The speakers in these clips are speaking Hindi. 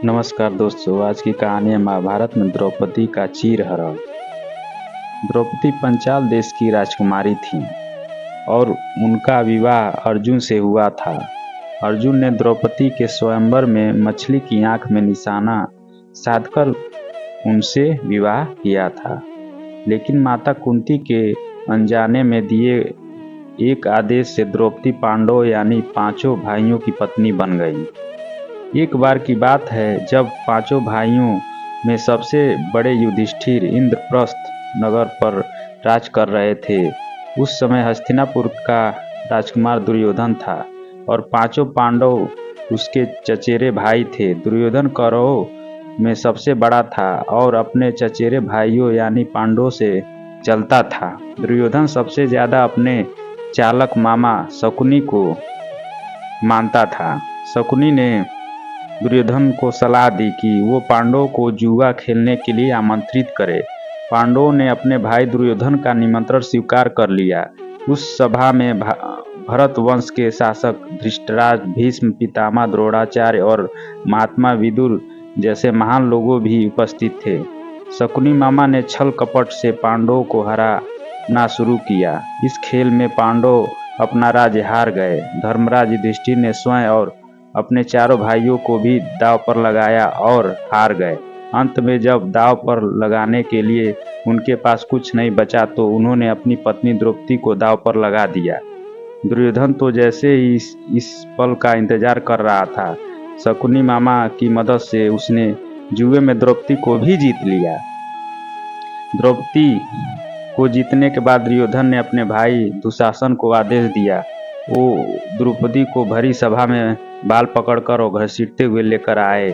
नमस्कार दोस्तों, आज की कहानी है महाभारत में द्रौपदी का चीरहरण। द्रौपदी पंचाल देश की राजकुमारी थीं और उनका विवाह अर्जुन से हुआ था। अर्जुन ने द्रौपदी के स्वयंवर में मछली की आंख में निशाना साधकर उनसे विवाह किया था, लेकिन माता कुंती के अनजाने में दिए एक आदेश से द्रौपदी पांडव यानी पांचों भाइयों की पत्नी बन गई। एक बार की बात है जब पांचों भाइयों में सबसे बड़े युधिष्ठिर इंद्रप्रस्थ नगर पर राज कर रहे थे। उस समय हस्तिनापुर का राजकुमार दुर्योधन था और पांचों पांडव उसके चचेरे भाई थे। दुर्योधन कौरवों में सबसे बड़ा था और अपने चचेरे भाइयों यानी पांडवों से चलता था। दुर्योधन सबसे ज्यादा अपने चालक मामा शकुनी को मानता था। शकुनी ने दुर्योधन को सलाह दी कि वो पांडवों को जुआ खेलने के लिए आमंत्रित करे। पांडवों ने अपने भाई दुर्योधन का निमंत्रण स्वीकार कर लिया। उस सभा में भरत वंश के शासक धृतराष्ट्र, भीष्म पितामह, द्रोणाचार्य और महात्मा विदुर जैसे महान लोगों भी उपस्थित थे। शकुनी मामा ने छल कपट से पांडवों को हराना शुरू किया। इस खेल में पांडव अपना राज्य हार गए। धर्मराज युधिष्ठिर ने स्वयं और अपने चारों भाइयों को भी दांव पर लगाया और हार गए। अंत में जब दांव पर लगाने के लिए उनके पास कुछ नहीं बचा तो उन्होंने अपनी पत्नी द्रौपदी को दांव पर लगा दिया। दुर्योधन तो जैसे ही इस पल का इंतजार कर रहा था, शकुनी मामा की मदद से उसने जुए में द्रौपदी को भी जीत लिया। द्रौपदी को जीतने के बाद दुर्योधन ने अपने भाई दुशासन को आदेश दिया। वो द्रौपदी को भरी सभा में बाल पकड़कर और घसीटते हुए लेकर आए।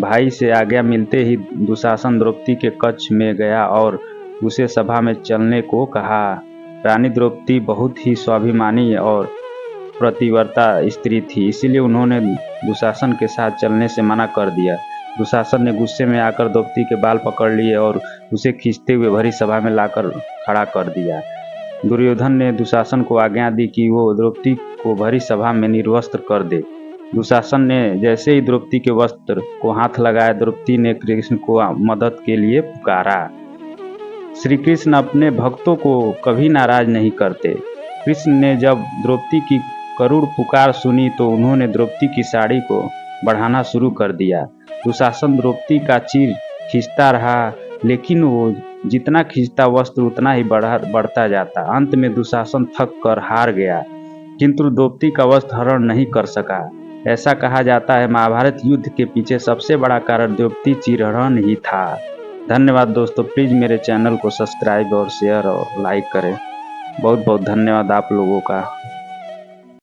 भाई से आज्ञा मिलते ही दुशासन द्रौपदी के कक्ष में गया और उसे सभा में चलने को कहा। रानी द्रौपदी बहुत ही स्वाभिमानी और पतिव्रता स्त्री थी, इसीलिए उन्होंने दुशासन के साथ चलने से मना कर दिया। दुशासन ने गुस्से में आकर द्रौपदी के बाल पकड़ लिए और उसे खींचते हुए भरी सभा में लाकर खड़ा कर दिया। दुर्योधन ने दुशासन को आज्ञा दी कि वो द्रौपदी को भरी सभा में निर्वस्त्र कर दे। दुशासन ने जैसे ही द्रौपदी के वस्त्र को हाथ लगाया, द्रौपदी ने कृष्ण को मदद के लिए पुकारा। श्री कृष्ण अपने भक्तों को कभी नाराज नहीं करते। कृष्ण ने जब द्रौपदी की करुण पुकार सुनी तो उन्होंने द्रौपदी की साड़ी को बढ़ाना शुरू कर दिया। दुशासन द्रौपदी का चीर खींचता रहा, लेकिन वो जितना खींचता वस्त्र उतना ही बढ़ता जाता। अंत में दुशासन थक कर हार गया, किंतु द्रौपदी का वस्त्र हरण नहीं कर सका। ऐसा कहा जाता है महाभारत युद्ध के पीछे सबसे बड़ा कारण द्रौपदी चीरहरण ही था। धन्यवाद दोस्तों, प्लीज़ मेरे चैनल को सब्सक्राइब और शेयर और लाइक करें। बहुत बहुत धन्यवाद आप लोगों का।